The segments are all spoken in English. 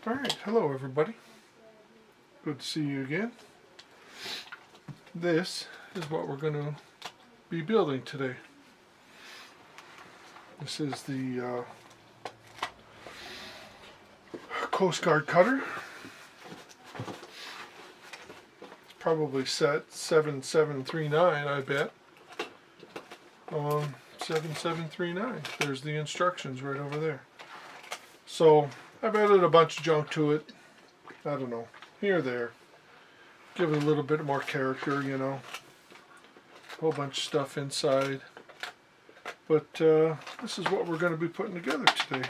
Alright, hello everybody. Good to see you again. This is what we're going to be building today. This is the Coast Guard cutter. It's probably set 7739, I bet. 7739. There's the instructions right over there. So I've added a bunch of junk to it. I don't know, here or there. Give it a little bit more character, you know. A whole bunch of stuff inside. But this is what we're going to be putting together today.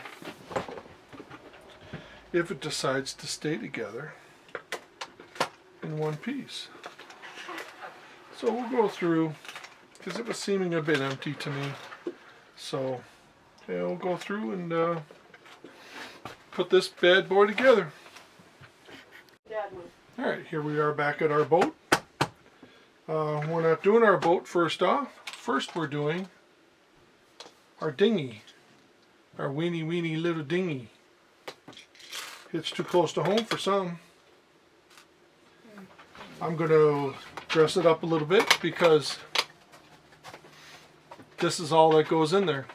If it decides to stay together in one piece. So we'll go through, because it was seeming a bit empty to me. So yeah, we'll go through and put this bad boy together. Alright, here we are back at our boat. We're not doing our boat first off. First we're doing our dinghy. Our weeny little dinghy. It's too close to home for some. I'm going to dress it up a little bit because this is all that goes in there.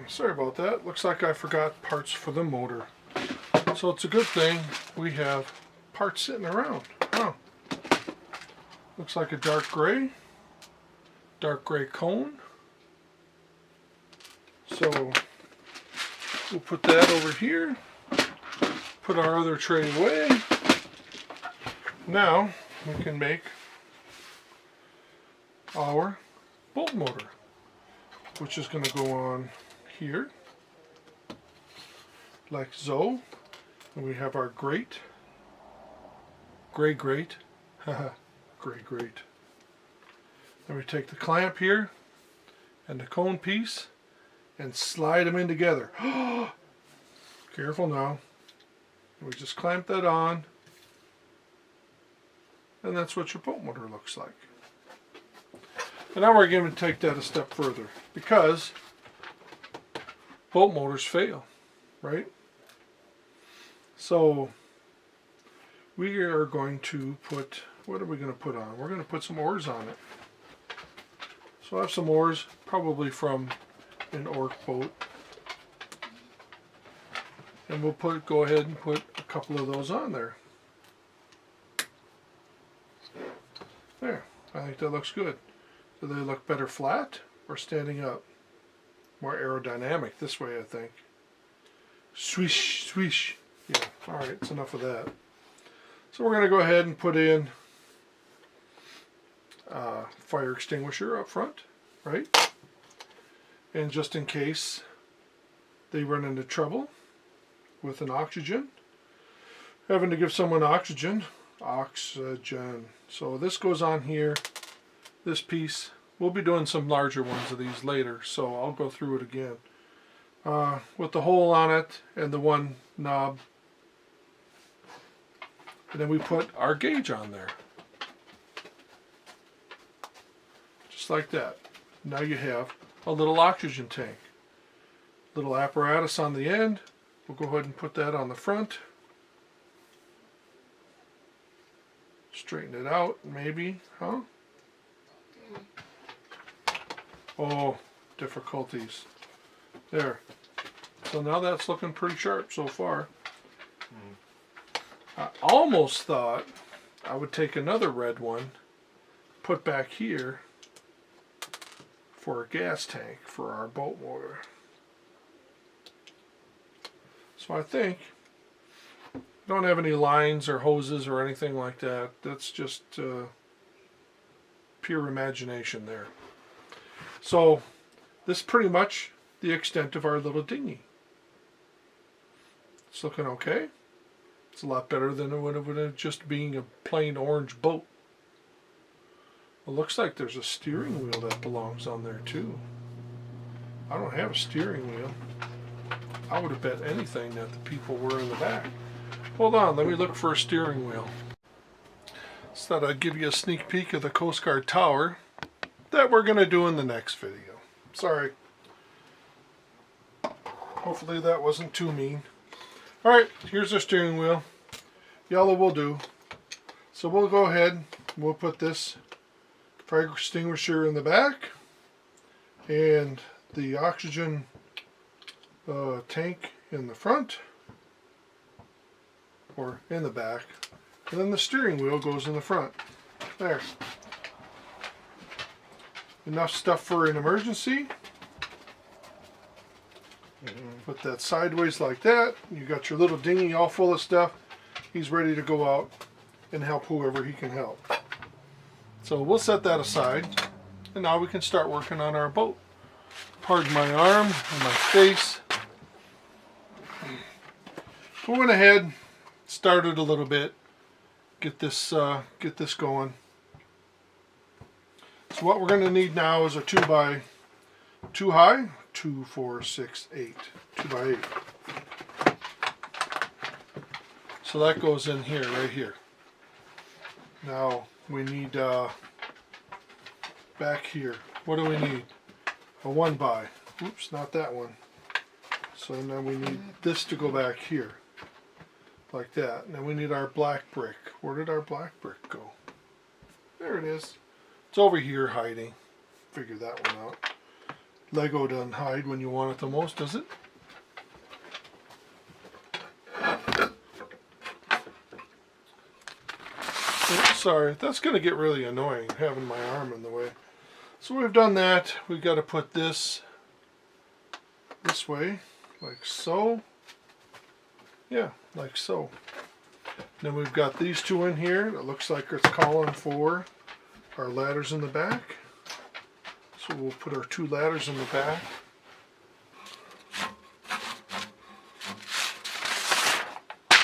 Sorry about that. Looks like I forgot parts for the motor. So it's a good thing we have parts sitting around. Huh. Looks like a dark gray cone. So we'll put that over here. Put our other tray away. Now we can make our bolt motor, which is going to go on here, like so. And we have our grate, gray grate, haha, gray grate. Then we take the clamp here and the cone piece and slide them in together. Careful now. We just clamp that on, and that's what your boat motor looks like. And now we're going to take that a step further, because boat motors fail, right? So we are going to put, what are we going to put on? We're going to put some oars on it. So I have some oars, probably from an Ork boat. And we'll go ahead and put a couple of those on there. There, I think that looks good. Do they look better flat or standing up? More aerodynamic this way, I think. Swish, swish. Yeah, alright, it's enough of that. So we're going to go ahead and put in a fire extinguisher up front, right? And just in case they run into trouble with an oxygen, having to give someone oxygen. So this goes on here, this piece. We'll be doing some larger ones of these later, so I'll go through it again. With the hole on it and the one knob. And then we put our gauge on there. Just like that. Now you have a little oxygen tank. Little apparatus on the end. We'll go ahead and put that on the front. Straighten it out, maybe, huh? Oh, difficulties. There. So now that's looking pretty sharp so far. I almost thought I would take another red one, put back here for a gas tank for our boat motor. So I think, don't have any lines or hoses or anything like that. That's just pure imagination there. So this is pretty much the extent of our little dinghy. It's looking okay. It's a lot better than it would have just being a plain orange boat. It looks like there's a steering wheel that belongs on there too. I don't have a steering wheel. I would have bet anything that the people were in the back. Hold on, let me look for a steering wheel. So that I'd give you a sneak peek of the Coast Guard Tower that we're going to do in the next video. Sorry. Hopefully that wasn't too mean. Alright, here's our steering wheel. Yellow will do. So we'll go ahead, we'll put this fire extinguisher in the back and the oxygen tank in the front or in the back, and then the steering wheel goes in the front. There. Enough stuff for an emergency. Put that sideways like that. You got your little dinghy all full of stuff. He's ready to go out and help whoever he can help. So we'll set that aside, and now we can start working on our boat. Pardon my arm and my face. We went ahead, started a little bit, get this going. So what we're going to need now is a 2x2 high, 2, 4, 6, 8, 2x8. So that goes in here, right here. Now we need back here. What do we need? A 1x. Oops, not that one. So now we need this to go back here, like that. Now we need our black brick. Where did our black brick go? There it is. It's over here hiding. Figure that one out. Lego doesn't hide when you want it the most, does it? Oops, sorry, that's going to get really annoying having my arm in the way. So we've done that. We've got to put this way, like so. Yeah, like so. Then we've got these two in here. It looks like it's calling for our ladders in the back. So we'll put our 2 ladders in the back.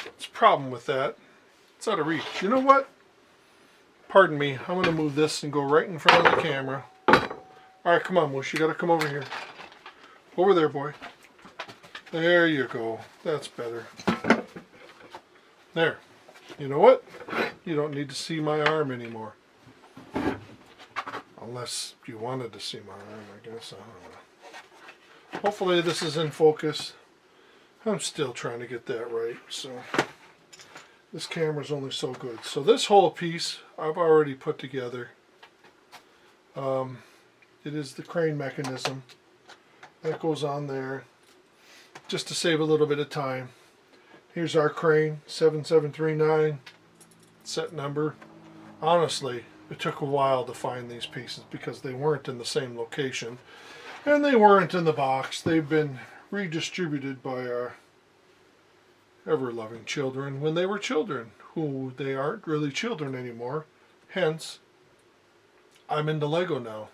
What's the problem with that? It's out of reach. You know what? Pardon me. I'm going to move this and go right in front of the camera. Alright, come on, Whoosh. You got to come over here. Over there, boy. There you go. That's better. There. You know what? You don't need to see my arm anymore. Unless you wanted to see my arm, I guess. I don't know. Hopefully this is in focus. I'm still trying to get that right. So this camera's only so good. So this whole piece I've already put together. It is the crane mechanism. That goes on there. Just to save a little bit of time. Here's our crane, 7739. Set number. Honestly, it took a while to find these pieces because they weren't in the same location and they weren't in the box. They've been redistributed by our ever-loving children when they were children, who they aren't really children anymore. Hence, I'm into Lego now.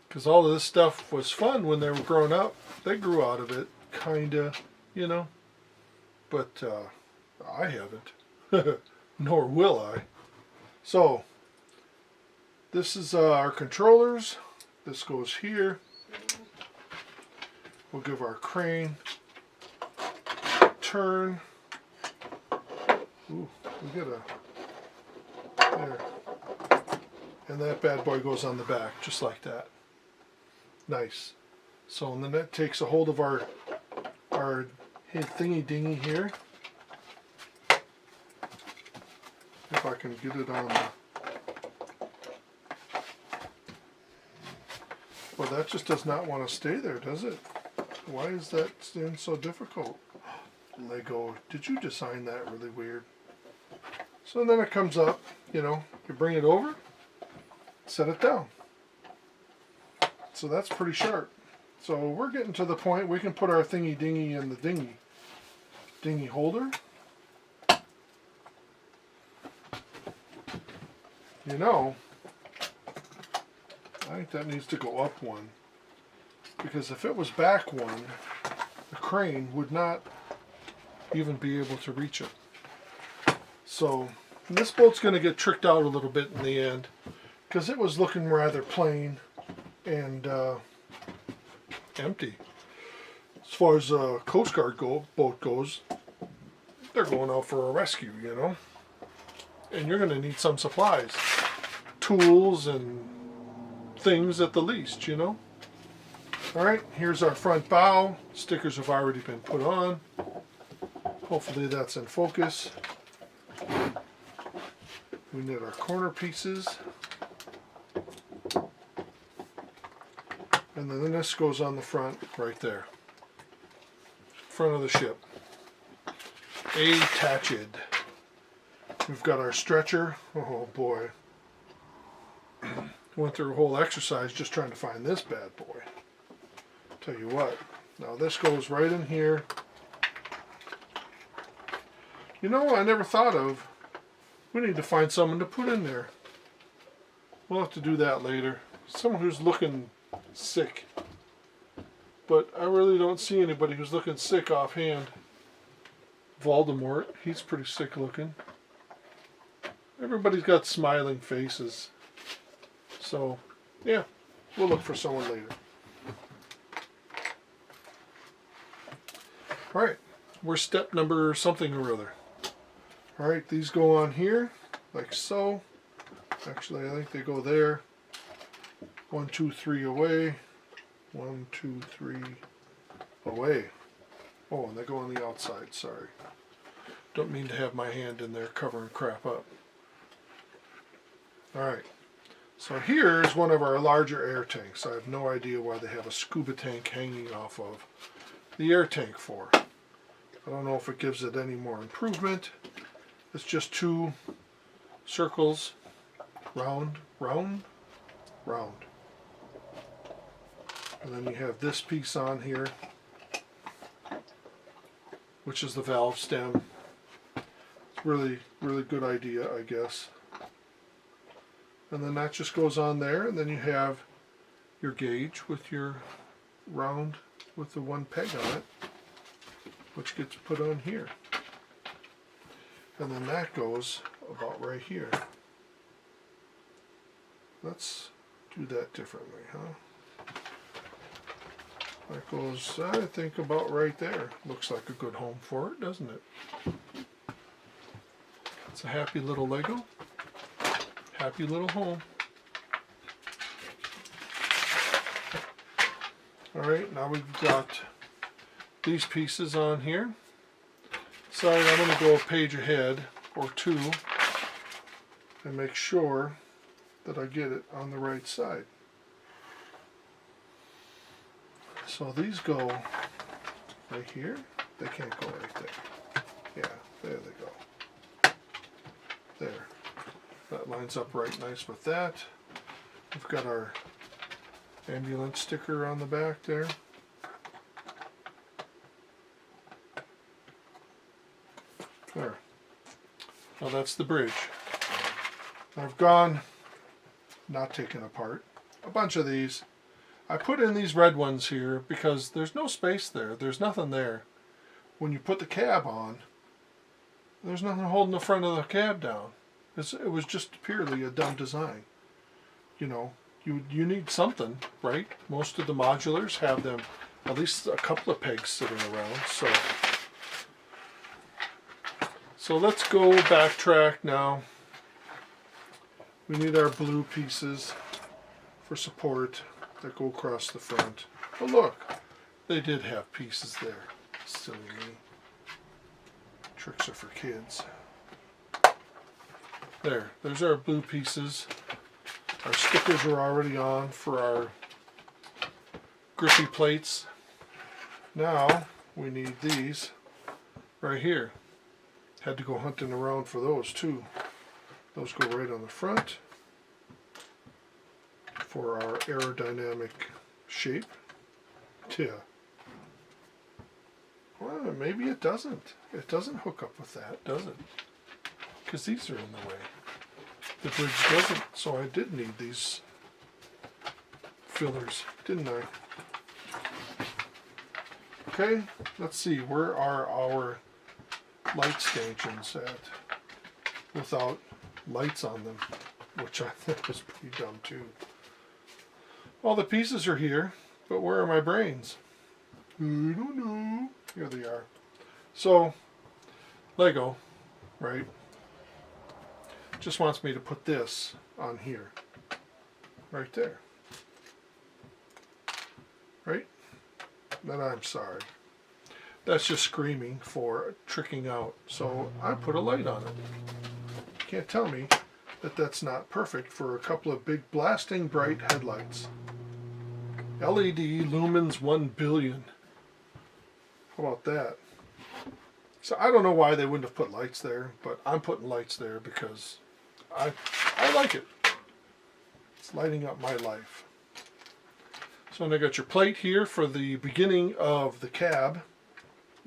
Because all of this stuff was fun when they were growing up. They grew out of it, kinda, you know. But I haven't. Nor will I. So, this is our controllers. This goes here. We'll give our crane a turn. Ooh, we got a... There. And that bad boy goes on the back, just like that. Nice. So, and then that takes a hold of our thingy dingy here. If I can get it on the... Well, that just does not want to stay there, does it? Why is that stand so difficult? Lego, did you design that really weird? So then it comes up, you know, you bring it over, set it down. So that's pretty sharp. So we're getting to the point we can put our thingy dingy in the dinghy holder. You know, I think that needs to go up one, because if it was back one, the crane would not even be able to reach it. So this boat's going to get tricked out a little bit in the end, because it was looking rather plain and empty. As far as a Coast Guard boat goes, they're going out for a rescue, you know. And you're going to need some supplies. Tools and things at the least, you know. Alright, here's our front bow. Stickers have already been put on. Hopefully that's in focus. We need our corner pieces. And then this goes on the front right there. Front of the ship. Attached. We've got our stretcher. Oh boy. Went through a whole exercise just trying to find this bad boy. Tell you what. Now this goes right in here. You know, I never thought of, we need to find someone to put in there. We'll have to do that later. Someone who's looking sick. But I really don't see anybody who's looking sick offhand. Voldemort, he's pretty sick looking. Everybody's got smiling faces. So, yeah, we'll look for someone later. Alright, we're step number something or other. Alright, these go on here, like so. Actually, I think they go there. 1, 2, 3 away. 1, 2, 3 away. Oh, and they go on the outside, sorry. Don't mean to have my hand in there covering crap up. Alright, so here's one of our larger air tanks. I have no idea why they have a scuba tank hanging off of the air tank for. I don't know if it gives it any more improvement. It's just 2 circles, round, round, round. And then you have this piece on here, which is the valve stem. It's really, really good idea, I guess. And then that just goes on there, and then you have your gauge with your round with the 1 peg on it, which gets put on here. And then that goes about right here. Let's do that differently, huh? That goes, I think, about right there. Looks like a good home for it, doesn't it? It's a happy little Lego. Happy little home. Alright, now we've got these pieces on here. So I'm going to go a page ahead, or 2, and make sure that I get it on the right side. So these go right here. They can't go right there. Yeah, there they go. There. That lines up right nice with that. We've got our ambulance sticker on the back there. There. Now that's the bridge. I've gone, not taken apart, a bunch of these. I put in these red ones here because there's no space there. There's nothing there. When you put the cab on, there's nothing holding the front of the cab down. It was just purely a dumb design. You know, you need something, right? Most of the modulars have them, at least a couple of pegs sitting around. So let's go backtrack now. We need our blue pieces for support that go across the front. Oh look, they did have pieces there. Silly me. Tricks are for kids. There's our blue pieces. Our stickers are already on for our grippy plates. Now we need these right here. Had to go hunting around for those too. Those go right on the front for our aerodynamic shape. Yeah. Well, maybe it doesn't. It doesn't hook up with that, does it? Because these are in the way. The bridge doesn't, so I did need these fillers, didn't I? Okay, let's see, where are our light stanchions at without lights on them, which I think was pretty dumb too. All the pieces are here, but where are my brains? I don't know. Here they are. So, Lego, right, just wants me to put this on here, right there. right? Then I'm sorry. That's just screaming for tricking out. So I put a light on it. You can't tell me that that's not perfect for a couple of big blasting bright headlights. LED lumens 1 billion. How about that? So I don't know why they wouldn't have put lights there, but I'm putting lights there because I like it. It's lighting up my life. So then I got your plate here for the beginning of the cab.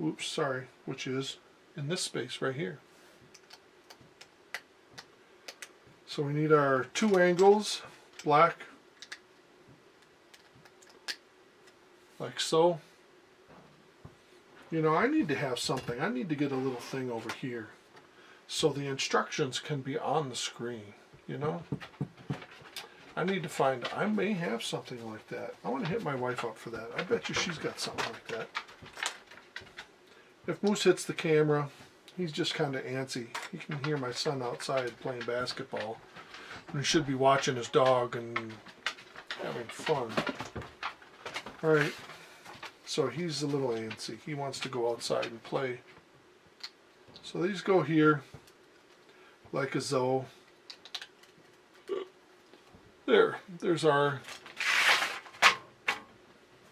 Oops, sorry, which is in this space right here. So we need our 2 angles, black, like so. You know, I need to have something. I need to get a little thing over here so the instructions can be on the screen, you know? I need to find, I may have something like that. I want to hit my wife up for that. I bet you she's got something like that. If Moose hits the camera, he's just kind of antsy. You can hear my son outside playing basketball. And he should be watching his dog and having fun. Alright, so he's a little antsy. He wants to go outside and play. So these go here, like a zo. There's our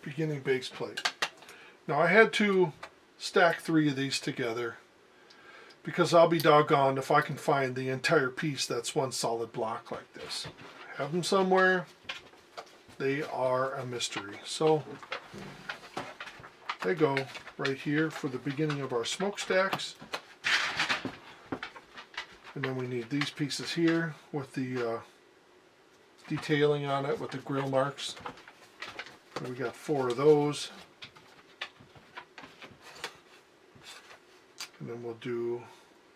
beginning base plate. Now I had to stack 3 of these together because I'll be doggone if I can find the entire piece that's one solid block like this. I have them somewhere. They are a mystery. So they go right here for the beginning of our smokestacks. And then we need these pieces here with the detailing on it with the grill marks. And we got 4 of those. And then we'll do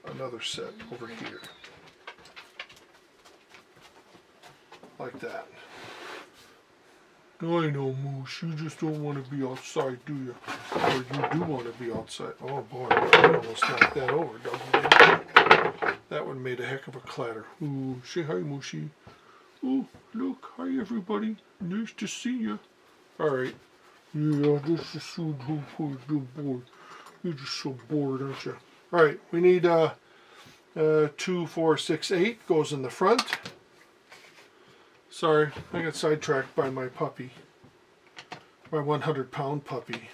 another set over here. Like that. I know, Moose, you just don't want to be outside, do you? Or you do want to be outside. Oh boy, I almost knocked that over, double. That one made a heck of a clatter. Ooh, say hi, Moosey. Oh, look, hi everybody. Nice to see you. Alright. Yeah, this is so bored. You're just so bored, aren't you? Alright, we need 2, 4, 6, 8 goes in the front. Sorry, I got sidetracked by my puppy. My 100-pound puppy.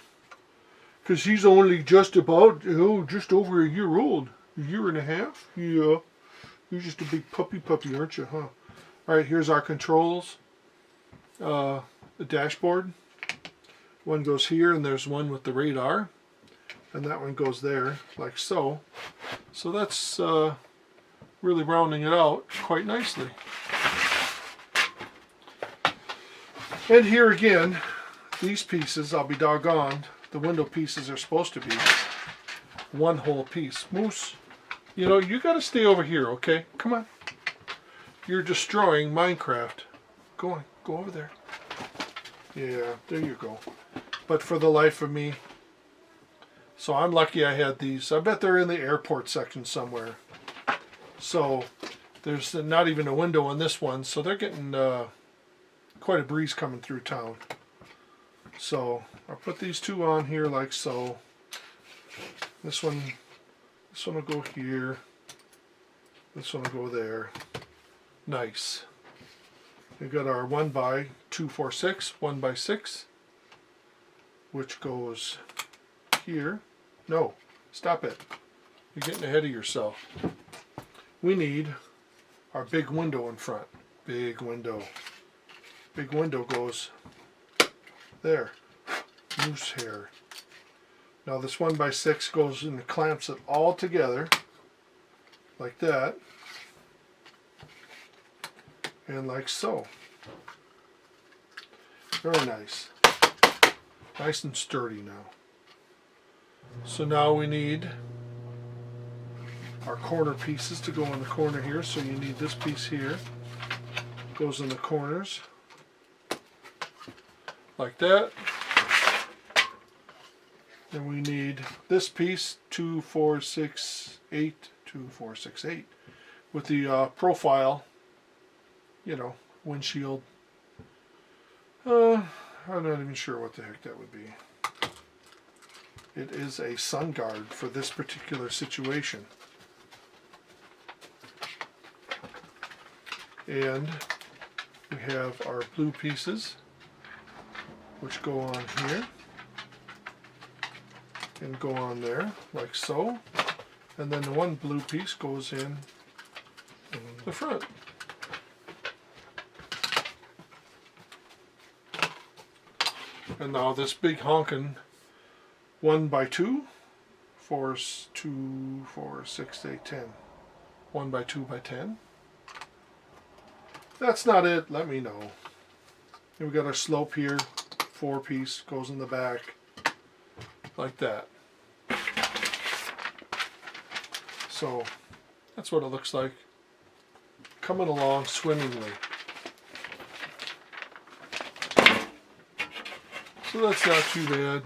Because he's only just about, just over a year old. A year and a half? Yeah. You're just a big puppy, aren't you, huh? Alright, here's our controls. The dashboard. One goes here, and there's one with the radar. And that one goes there, like so. So that's really rounding it out quite nicely. And here again, these pieces, I'll be doggone, the window pieces are supposed to be one whole piece. Moose, you know, you got to stay over here, okay? Come on. You're destroying Minecraft. Go on, go over there. Yeah, there you go. But for the life of me, so I'm lucky I had these. I bet they're in the airport section somewhere. So there's not even a window on this one, so they're getting quite a breeze coming through town. So I'll put these 2 on here like so. This one will go here. This one will go there. Nice. We've got our 1x246, 1x6, which goes here. No, stop it. You're getting ahead of yourself. We need our big window in front. Big window. Big window goes there. Moose hair. Now this 1x6 goes and clamps it all together like that. And like so. Very nice. Nice and sturdy now. So now we need our corner pieces to go in the corner here. So you need this piece here. Goes in the corners. Like that. Then we need this piece, 2, 4, 6, 8, 2, 4, 6, 8. With the profile, you know, windshield. I'm not even sure what the heck that would be. It is a sun guard for this particular situation. And we have our blue pieces, which go on here and go on there, like so. And then the one blue piece goes in the front. And now this big honkin' 1x2, 4, 2, 4, 6, 8, 10. 1x2x10. That's not it, let me know. And we got our slope here, 4-piece, goes in the back, like that. So that's what it looks like, coming along swimmingly. So that's not too bad.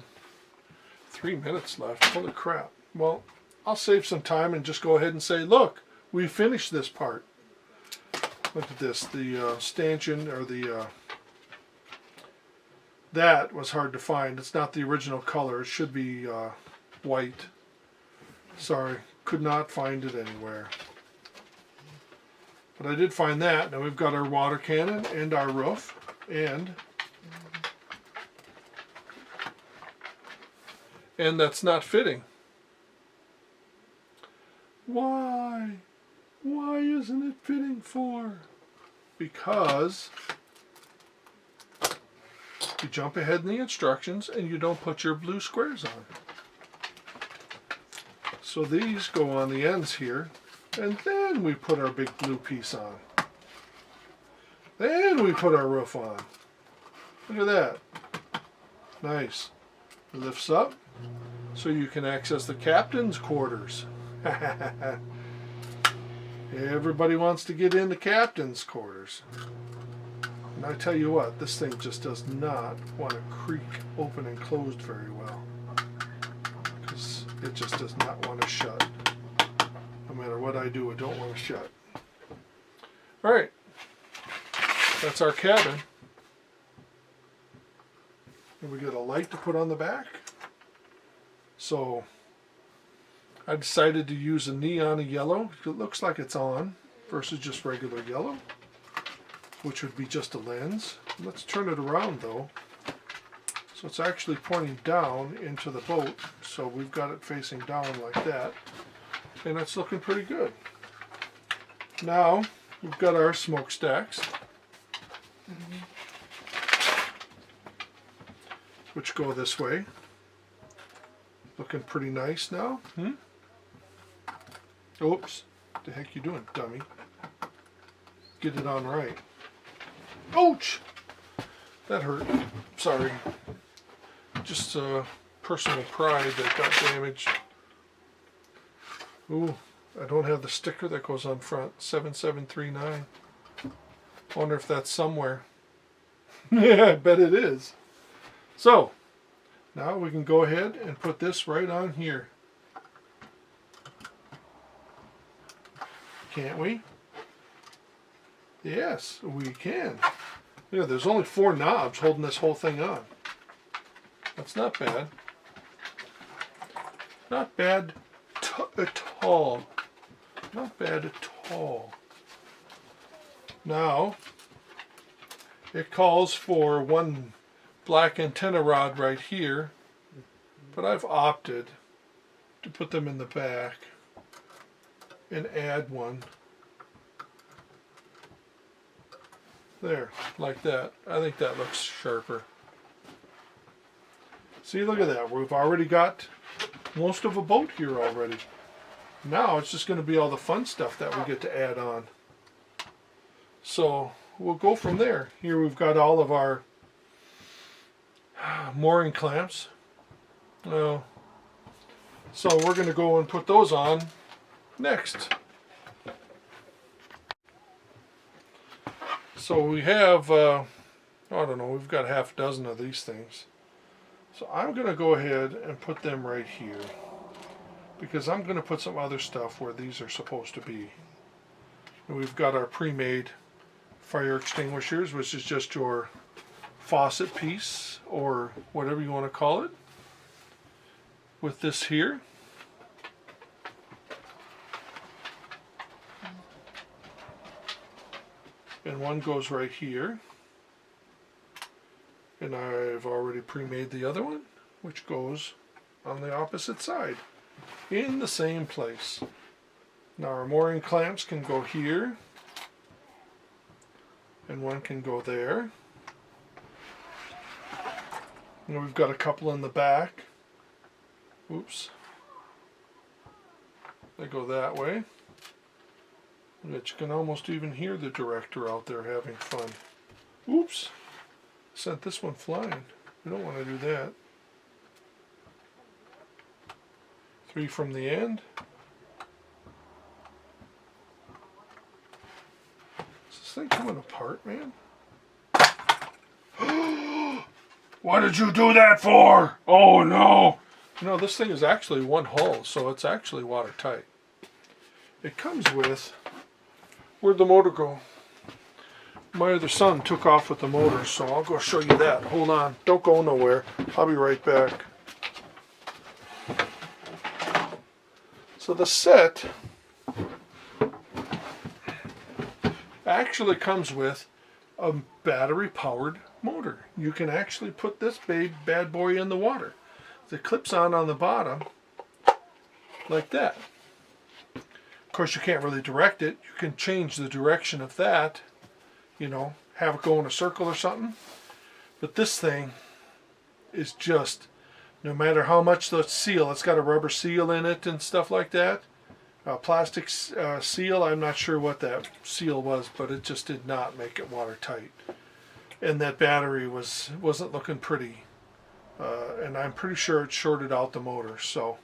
3 minutes left, holy crap. Well, I'll save some time and just go ahead and say, look, we finished this part. Look at this, the stanchion, or the, that was hard to find. It's not the original color, it should be white. Sorry, could not find it anywhere. But I did find that. Now we've got our water cannon and our roof, and that's not fitting. Why? Why isn't it fitting for? Because you jump ahead in the instructions and you don't put your blue squares on. So these go on the ends here, and then we put our big blue piece on. Then we put our roof on. Look at that. Nice. It lifts up so you can access the captain's quarters. Everybody wants to get in the captain's quarters. And I tell you what, this thing just does not want to creak open and closed very well. Because it just does not want to shut. No matter what I do, it don't want to shut. Alright. That's our cabin. And we got a light to put on the back. So I decided to use a neon yellow. It looks like it's on versus just regular yellow, which would be just a lens. Let's turn it around though. So it's actually pointing down into the boat. So we've got it facing down like that. And it's looking pretty good. Now we've got our smokestacks, which go this way. Looking pretty nice now. Oops. What the heck you doing, dummy? Get it on right. Ouch! That hurt. Sorry. Just personal pride that got damaged. Ooh, I don't have the sticker that goes on front. 7739. Wonder if that's somewhere. Yeah, I bet it is. So, now we can go ahead and put this right on here. Can't we? Yes, we can. Yeah, there's only 4 knobs holding this whole thing on. That's not bad. Not bad at all. Not bad at all. Now, it calls for 1 black antenna rod right here, but I've opted to put them in the back and add one there, like that. I think that looks sharper. See, look at that. We've already got most of a boat here already. Now it's just going to be all the fun stuff that we get to add on. So we'll go from there. Here we've got all of our mooring clamps. So we're going to go and put those on next. So we have, I don't know, we've got half a dozen of these things. So I'm going to go ahead and put them right here, because I'm going to put some other stuff where these are supposed to be. And we've got our pre-made fire extinguishers, which is just your faucet piece or whatever you want to call it with this here. And one goes right here. And I've already pre-made the other one, which goes on the opposite side in the same place. Now our mooring clamps can go here, and one can go there. And we've got a couple in the back. Oops. They go that way. But you can almost even hear the director out there having fun. Oops. Sent this one flying. We don't want to do that. 3 from the end. Is this thing coming apart, man? What did you do that for? Oh no! You know, this thing is actually one hull, so it's actually watertight. It comes with... Where'd the motor go? My other son took off with the motor, so I'll go show you that. Hold on. Don't go nowhere. I'll be right back. So the set actually comes with a battery-powered motor. You can actually put this bad boy in the water. It clips on the bottom like that. Of course, you can't really direct it. You can change the direction of that, you know, have it go in a circle or something. But this thing is just, no matter how much the seal, it's got a rubber seal in it and stuff like that. Plastic seal, I'm not sure what that seal was, but it just did not make it watertight. And that battery wasn't looking pretty. And I'm pretty sure it shorted out the motor, so.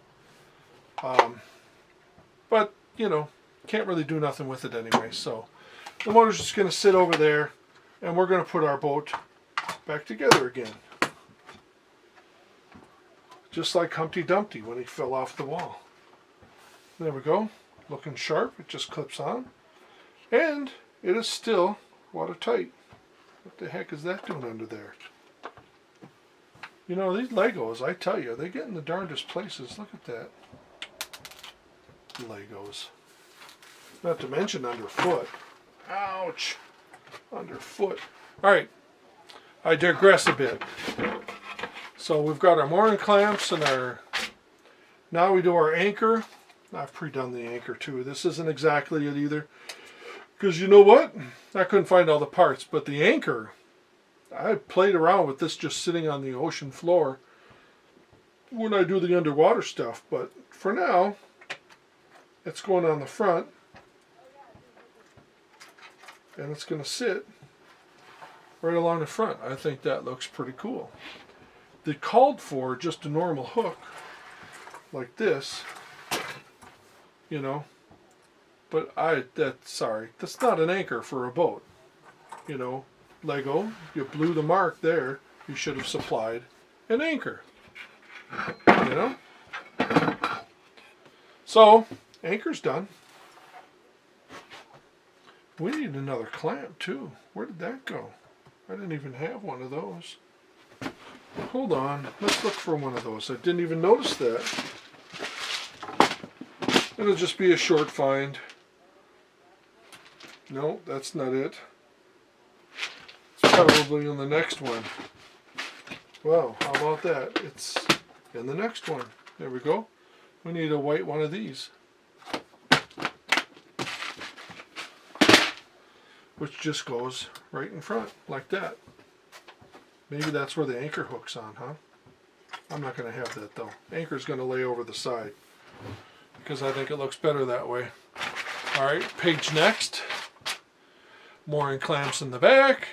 But, you know, can't really do nothing with it anyway, so. The motor's just going to sit over there, and we're going to put our boat back together again. Just like Humpty Dumpty when he fell off the wall. There we go. Looking sharp. It just clips on. And it is still watertight. What the heck is that doing under there? You know, these Legos, I tell you, they get in the darndest places. Look at that. Legos. Not to mention underfoot. Ouch. Underfoot. Alright. I digress a bit. So we've got our mooring clamps and our... Now we do our anchor. I've pre-done the anchor too. This isn't exactly it either. Because you know what? I couldn't find all the parts. But the anchor, I played around with this just sitting on the ocean floor when I do the underwater stuff. But for now, it's going on the front. And it's going to sit right along the front. I think that looks pretty cool. They called for just a normal hook like this, you know, but sorry, that's not an anchor for a boat. You know, Lego, you blew the mark there. You should have supplied an anchor, you know. So, anchor's done. We need another clamp too. Where did that go? I didn't even have one of those. Hold on, let's look for one of those. I didn't even notice that. It'll just be a short find. No, that's not it. It's probably on the next one. Wow, how about that? It's in the next one. There we go. We need a white one of these. Which just goes right in front, like that. Maybe that's where the anchor hook's on, huh? I'm not going to have that though. Anchor's going to lay over the side because I think it looks better that way. Alright, page next. Mooring clamps in the back.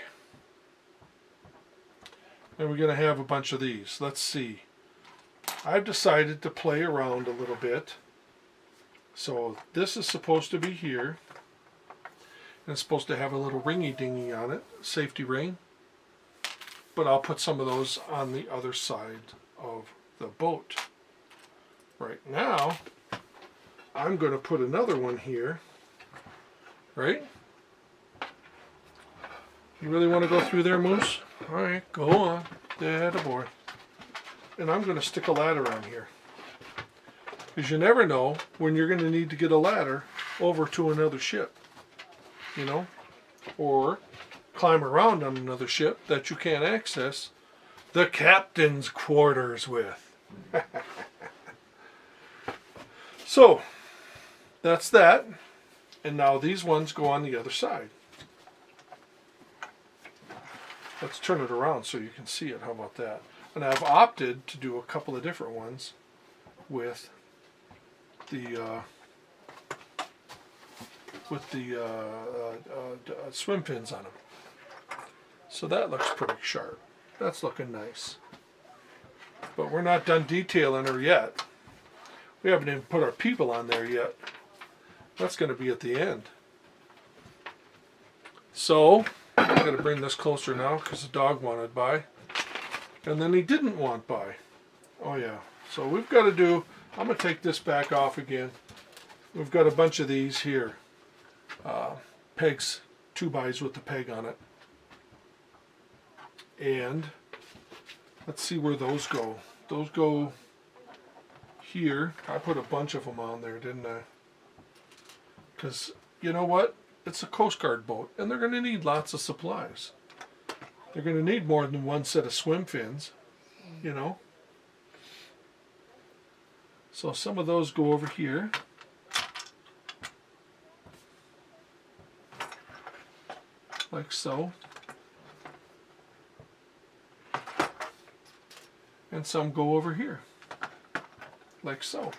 And we're going to have a bunch of these. Let's see. I've decided to play around a little bit. So this is supposed to be here. And it's supposed to have a little ringy dingy on it, safety ring. But I'll put some of those on the other side of the boat. Right now, I'm going to put another one here. Right? You really want to go through there, Moose? Alright, go on. Attaboy. And I'm going to stick a ladder on here. Because you never know when you're going to need to get a ladder over to another ship. You know? Or climb around on another ship that you can't access the captain's quarters with. So, that's that. And now these ones go on the other side. Let's turn it around so you can see it. How about that? And I've opted to do a couple of different ones with the swim fins on them. So that looks pretty sharp. That's looking nice. But we're not done detailing her yet. We haven't even put our people on there yet. That's going to be at the end. So, I'm going to bring this closer now because the dog wanted by. And then he didn't want by. Oh yeah. So we've got to do, I'm going to take this back off again. We've got a bunch of these here. Pegs, 2x with the peg on it. And let's see where those go. Those go here. I put a bunch of them on there, didn't I? Because, you know what? It's a Coast Guard boat, and they're going to need lots of supplies. They're going to need more than one set of swim fins, you know. So some of those go over here. Like so. And some go over here. Like so.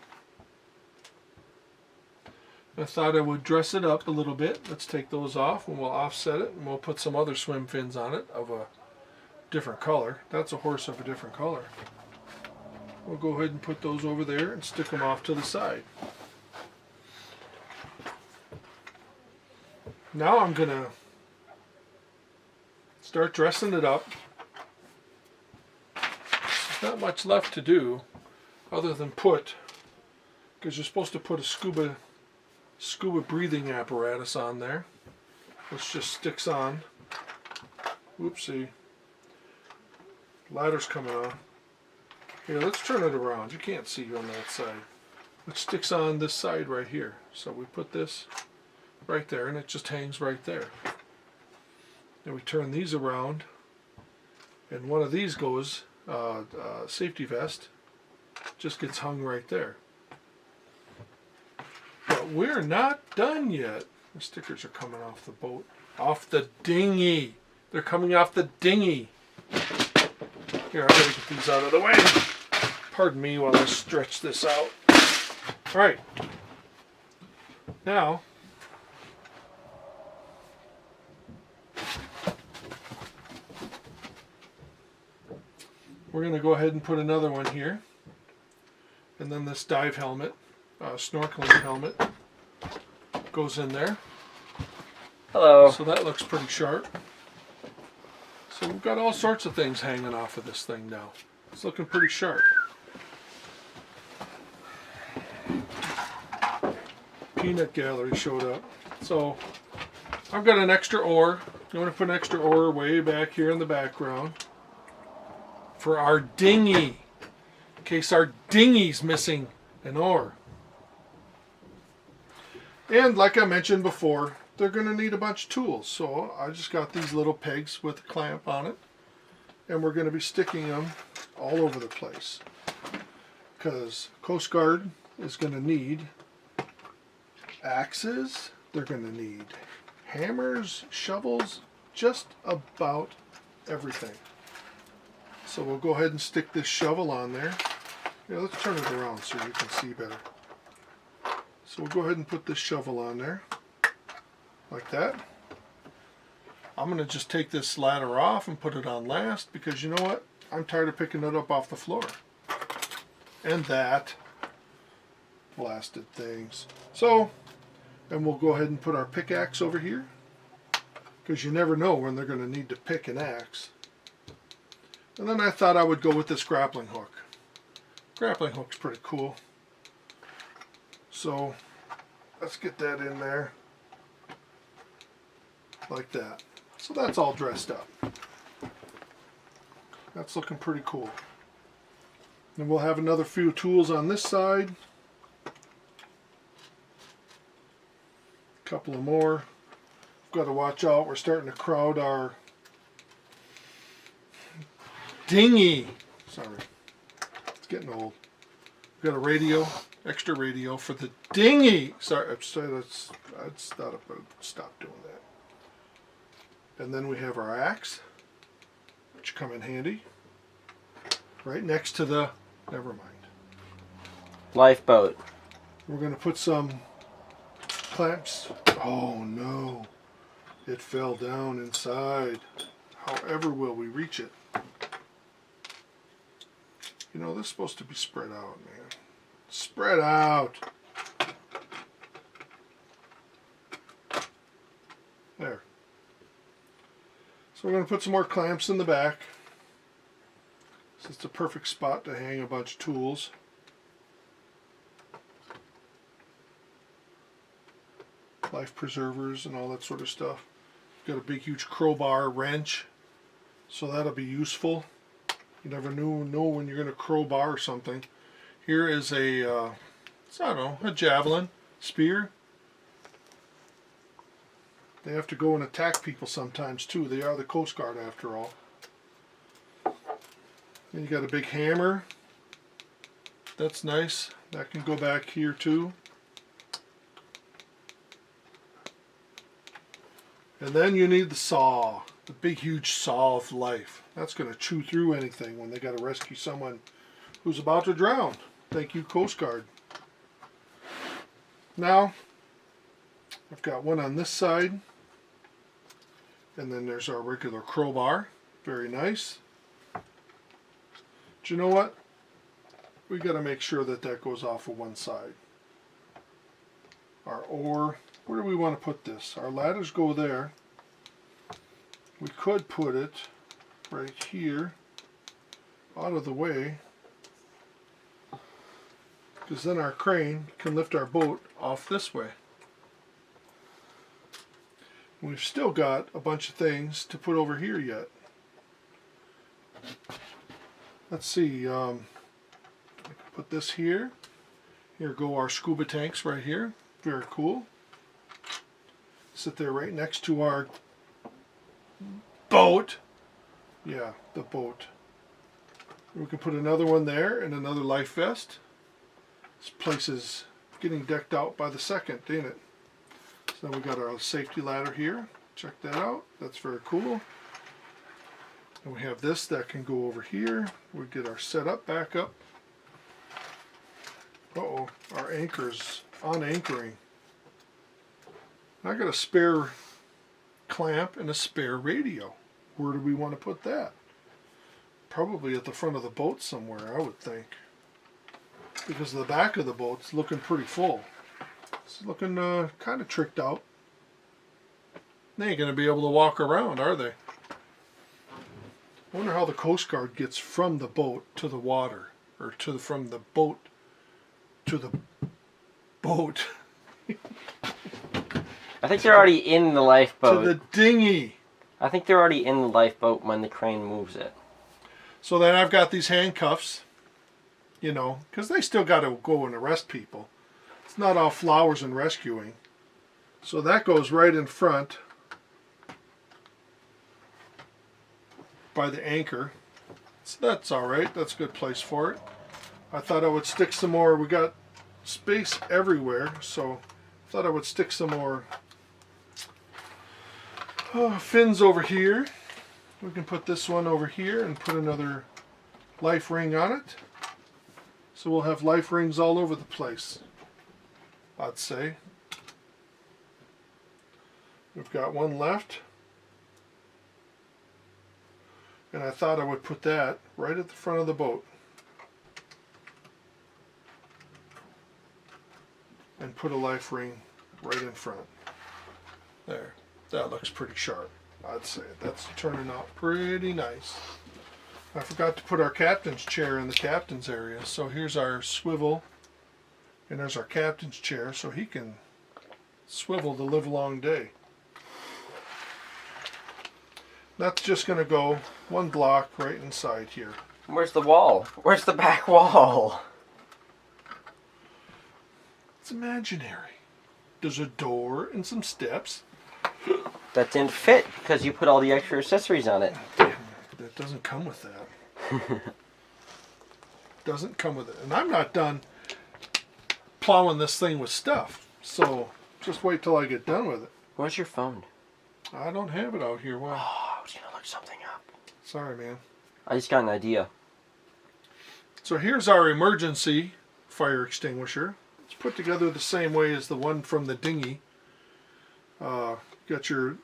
I thought I would dress it up a little bit. Let's take those off and we'll offset it and we'll put some other swim fins on it of a different color. That's a horse of a different color. We'll go ahead and put those over there and stick them off to the side. Now I'm going to start dressing it up. There's not much left to do other than put, because you're supposed to put a scuba breathing apparatus on there, which just sticks on. Whoopsie. Ladder's coming on. Here, let's turn it around. You can't see on that side. It sticks on this side right here. So we put this right there and it just hangs right there. Then we turn these around and one of these goes, safety vest, just gets hung right there. But we're not done yet. The stickers are coming off the boat. Off the dinghy. They're coming off the dinghy. Here, I gotta get these out of the way. Pardon me while I stretch this out. Alright. Now, we're going to go ahead and put another one here. And then this dive helmet, snorkeling helmet, goes in there. Hello. So that looks pretty sharp. So we've got all sorts of things hanging off of this thing now. It's looking pretty sharp. Peanut Gallery showed up. So I've got an extra oar. I'm going to put an extra oar way back here in the background for our dinghy, in case our dinghy's missing an oar. And like I mentioned before, they're going to need a bunch of tools. So I just got these little pegs with a clamp on it. And we're going to be sticking them all over the place. Because Coast Guard is going to need axes. They're going to need hammers, shovels, just about everything. So we'll go ahead and stick this shovel on there. Yeah, let's turn it around so you can see better. So we'll go ahead and put this shovel on there. Like that. I'm going to just take this ladder off and put it on last because you know what? I'm tired of picking it up off the floor. And that blasted things. So, and we'll go ahead and put our pickaxe over here because you never know when they're going to need to pick an axe. And then I thought I would go with this grappling hook. Grappling hook's pretty cool. So, let's get that in there. Like that. So that's all dressed up. That's looking pretty cool. And we'll have another few tools on this side. A couple of more. Got to watch out. We're starting to crowd our dinghy. Sorry, it's getting old. We've got a radio, extra radio for the dinghy. Sorry, let's stop doing that. And then we have our axe, which come in handy. Right next to the, never mind. Lifeboat. We're going to put some clamps. Oh no, it fell down inside. However will we reach it? You know, this is supposed to be spread out, man. Spread out. There. So we're going to put some more clamps in the back. So it's a perfect spot to hang a bunch of tools. Life preservers and all that sort of stuff. Got a big huge crowbar, wrench. So that'll be useful. You never know when you're going to crowbar something. Here is a, I don't know, a javelin, spear. They have to go and attack people sometimes too. They are the Coast Guard after all. Then you got a big hammer. That's nice. That can go back here too. And then you need the saw. The big huge saw of life. That's going to chew through anything when they got to rescue someone who's about to drown. Thank you, Coast Guard. Now, I've got one on this side. And then there's our regular crowbar. Very nice. But you know what? We got to make sure that that goes off of one side. Our oar. Where do we want to put this? Our ladders go there. We could put it right here, out of the way, because then our crane can lift our boat off this way. We've still got a bunch of things to put over here yet. Let's see, I can put this here. Here go our scuba tanks right here. Very cool. Sit there right next to our boat. Yeah, the boat. We can put another one there and another life vest. This place is getting decked out by the second, ain't it? So then we got our safety ladder here. Check that out. That's very cool. And we have this that can go over here. We get our setup back up. Uh-oh, our anchor's on anchoring. I got a spare clamp and a spare radio. Where do we want to put that? Probably at the front of the boat somewhere, I would think. Because the back of the boat's looking pretty full. It's looking kind of tricked out. They ain't going to be able to walk around, are they? I wonder how the Coast Guard gets from the boat to the water. Or from the boat to the boat. I think they're already in the lifeboat. To the dinghy. I think they're already in the lifeboat when the crane moves it. So then I've got these handcuffs, you know, because they still got to go and arrest people. It's not all flowers and rescuing. So that goes right in front by the anchor. So that's all right. That's a good place for it. I thought I would stick some more. We got space everywhere, so I thought I would stick some more fins over here. We can put this one over here and put another life ring on it. So we'll have life rings all over the place, I'd say. We've got one left. And I thought I would put that right at the front of the boat. And put a life ring right in front. There. That looks pretty sharp, I'd say. That's turning out pretty nice. I forgot to put our captain's chair in the captain's area. So here's our swivel. And there's our captain's chair so he can swivel the livelong day. That's just going to go one block right inside here. Where's the wall? Where's the back wall? It's imaginary. There's a door and some steps. That didn't fit because you put all the extra accessories on it. That doesn't come with that. Doesn't come with it. And I'm not done plowing this thing with stuff. So just wait till I get done with it. Where's your phone? I don't have it out here. Oh, Why? I was gonna look something up. Sorry, man. I just got an idea. So here's our emergency fire extinguisher. It's put together the same way as the one from the dinghy. Got your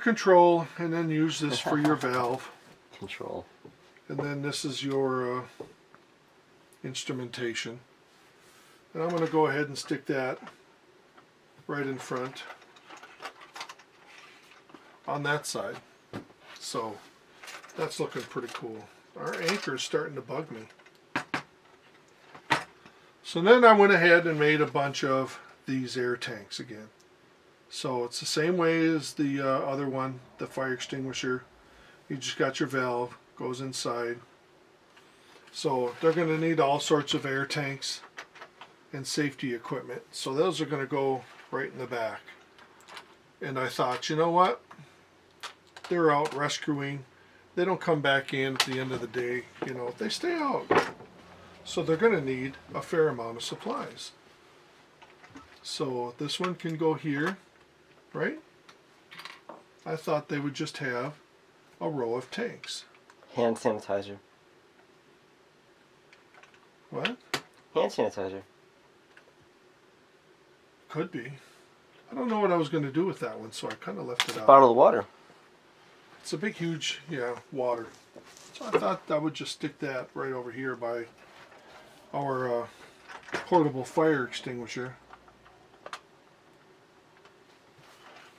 control, and then use this for your valve. Control. And then this is your instrumentation. And I'm going to go ahead and stick that right in front on that side. So that's looking pretty cool. Our anchor is starting to bug me. So then I went ahead and made a bunch of these air tanks again. So it's the same way as the other one, the fire extinguisher. You just got your valve, goes inside. So they're going to need all sorts of air tanks and safety equipment. So those are going to go right in the back. And I thought, you know what? They're out rescuing. They don't come back in at the end of the day. You know, they stay out. So they're going to need a fair amount of supplies. So this one can go here, right? I thought they would just have a row of tanks. Hand sanitizer. What? Hand sanitizer. Could be. I don't know what I was going to do with that one, so I kind of left it out. Bottle of water. It's a big, huge, water. So I thought I would just stick that right over here by our portable fire extinguisher.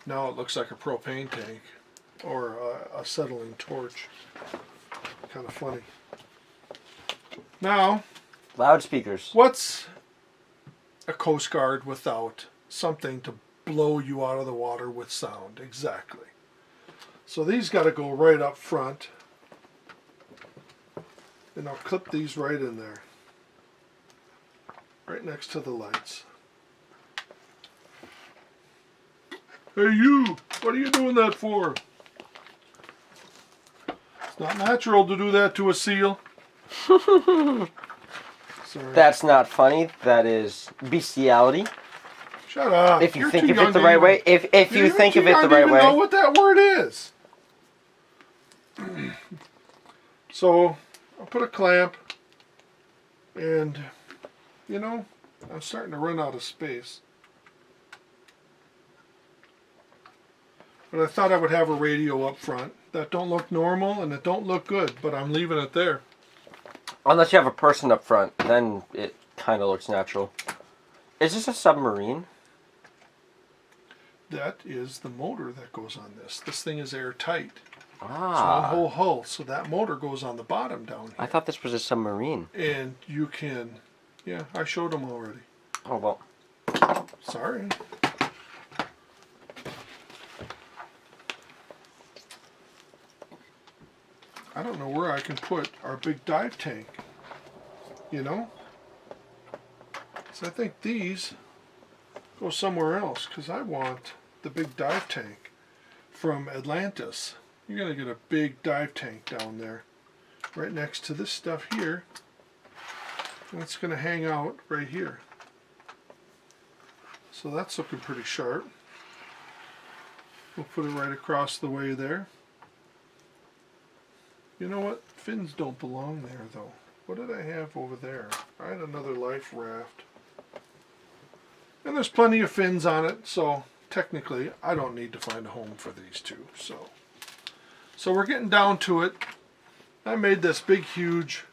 Now it looks like a propane tank or a acetylene torch. Kind of funny. Now, Loudspeakers. what's a Coast Guard without something to blow you out of the water with sound? Exactly. So these got to go right up front. And I'll clip these right in there. Right next to the lights. Hey you! What are you doing that for? It's not natural to do that to a seal. Sorry. That's not funny. That is bestiality. Shut up. If you You're think too of young it the to right even- way. If you You're think too of it young the to right even know way. what that word is. So I'll put a clamp, and you know, I'm starting to run out of space. But I thought I would have a radio up front. That don't look normal and it don't look good, but I'm leaving it there. Unless you have a person up front, then it kind of looks natural. Is this a submarine? That is the motor that goes on this. This thing is airtight. It's one Ah. whole hull, so that motor goes on the bottom down here. I thought this was a submarine. And you can, I showed them already. Oh, well. Sorry. I don't know where I can put our big dive tank, So I think these go somewhere else, because I want the big dive tank from Atlantis. You're going to get a big dive tank down there, right next to this stuff here. And it's going to hang out right here. So that's looking pretty sharp. We'll put it right across the way there. You know what? Fins don't belong there, though. What did I have over there? I had another life raft. And there's plenty of fins on it, so technically I don't need to find a home for these two. So we're getting down to it. I made this big, huge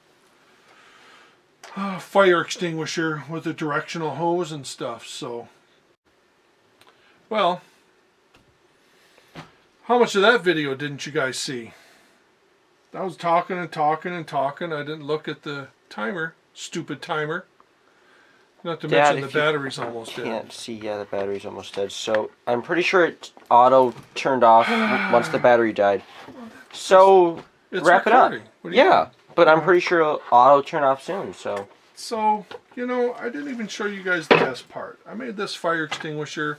fire extinguisher with a directional hose and stuff. So, well, how much of that video didn't you guys see? I was talking and talking and talking. I didn't look at the timer. Stupid timer. Not to Dad, mention the if you battery's almost can't dead. see, yeah, the battery's almost dead. So I'm pretty sure it auto turned off once the battery died. So It's wrap it up. recording. What do you Yeah, want? but I'm Yeah. pretty sure it'll auto turn off soon. So So, you know, I didn't even show you guys the best part. I made this fire extinguisher.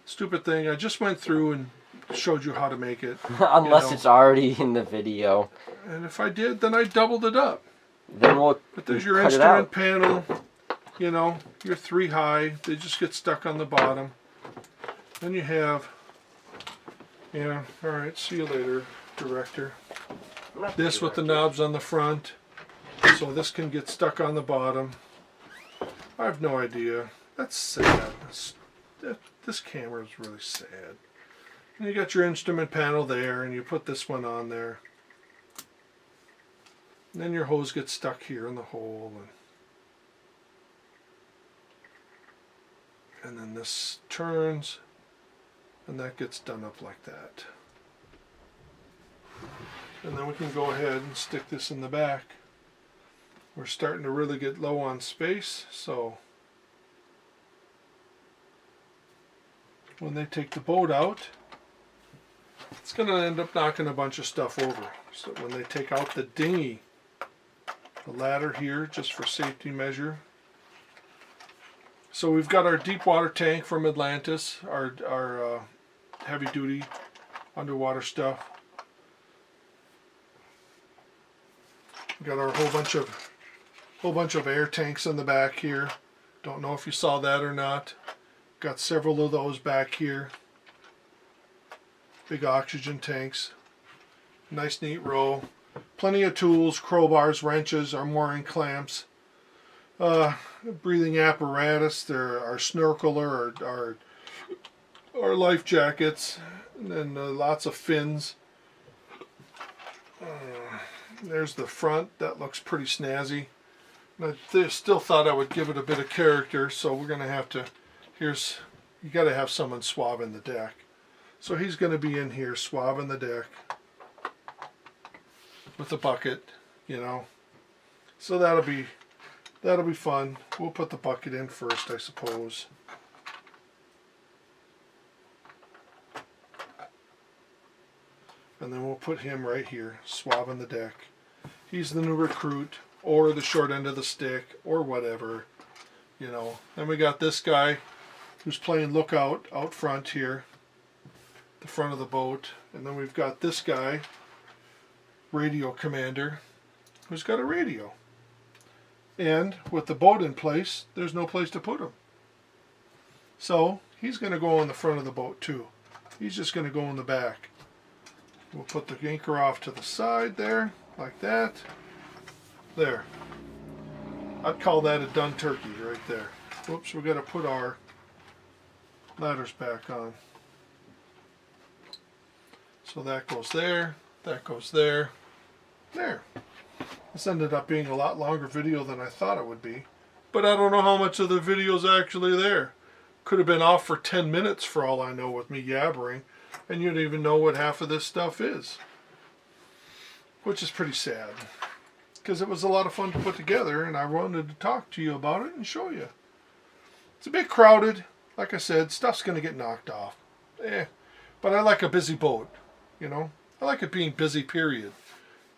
Stupid thing. I just went through and showed you how to make it. unless know. it's already in the video, And if I did, then I doubled it up. then we'll But there's your cut it instrument out. panel. You know, your 3 high. They just get stuck on the bottom. Then you have, yeah, alright, see you later, director. This with the knobs on the front. So this can get stuck on the bottom. I have no idea. That's sad. This camera is really sad. And you got your instrument panel there, and you put this one on there. And then your hose gets stuck here in the hole. And then this turns, and that gets done up like that. And then we can go ahead and stick this in the back. We're starting to really get low on space, so when they take the boat out, it's going to end up knocking a bunch of stuff over. So when they take out the dinghy, the ladder here, just for safety measure. So we've got our deep water tank from Atlantis, our heavy duty underwater stuff. We got our whole bunch of air tanks in the back here. Don't know if you saw that or not. Got several of those back here. Big oxygen tanks. Nice neat row. Plenty of tools, crowbars, wrenches, our mooring clamps. Breathing apparatus. There are snorkeler, our life jackets, and then lots of fins. There's the front. That looks pretty snazzy. And I still thought I would give it a bit of character, so we're going to have to, you got to have someone swabbing the deck. So he's going to be in here swabbing the deck with a bucket, you know. So that'll be fun. We'll put the bucket in first, I suppose. And then we'll put him right here, swabbing the deck. He's the new recruit, or the short end of the stick, or whatever, you know. Then we got this guy who's playing lookout out front here, the front of the boat. And then we've got this guy, radio commander, who's got a radio. And with the boat in place, there's no place to put him. So he's going to go on the front of the boat too. He's just going to go in the back. We'll put the anchor off to the side there, like that. There. I'd call that a done turkey right there. Whoops, we've got to put our ladders back on. So that goes there, that goes there, there. This ended up being a lot longer video than I thought it would be. But I don't know how much of the video's actually there. Could have been off for 10 minutes for all I know with me yabbering. And you don't even know what half of this stuff is. Which is pretty sad. Because it was a lot of fun to put together, and I wanted to talk to you about it and show you. It's a bit crowded. Like I said, stuff's going to get knocked off. But I like a busy boat, you know. I like it being busy, period.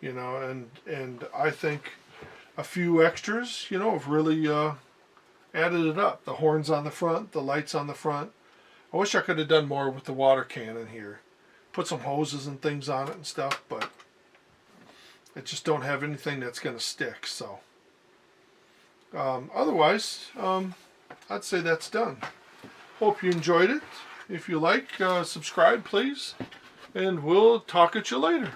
You know, and I think a few extras, you know, have really added it up. The horns on the front, the lights on the front. I wish I could have done more with the water cannon here. Put some hoses and things on it and stuff, but I just don't have anything that's going to stick, so. Otherwise, I'd say that's done. Hope you enjoyed it. If you like, subscribe, please. And we'll talk at you later.